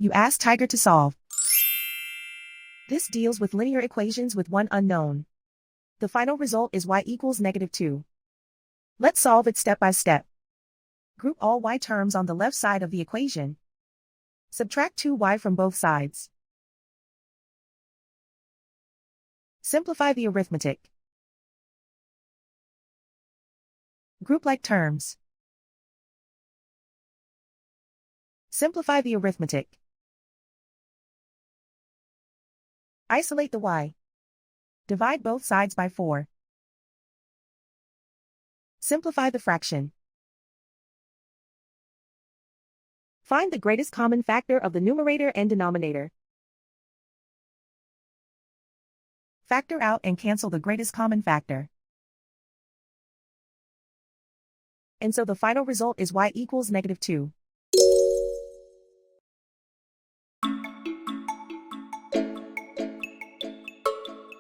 You ask Tiger to solve. This deals with linear equations with one unknown. The final result is y equals -2. Let's solve it step by step. Group all y terms on the left side of the equation. Subtract 2y from both sides. Simplify the arithmetic. Group like terms. Simplify the arithmetic. Isolate the y. Divide both sides by 4. Simplify the fraction. Find the greatest common factor of the numerator and denominator. Factor out and cancel the greatest common factor. And so the final result is y equals -2.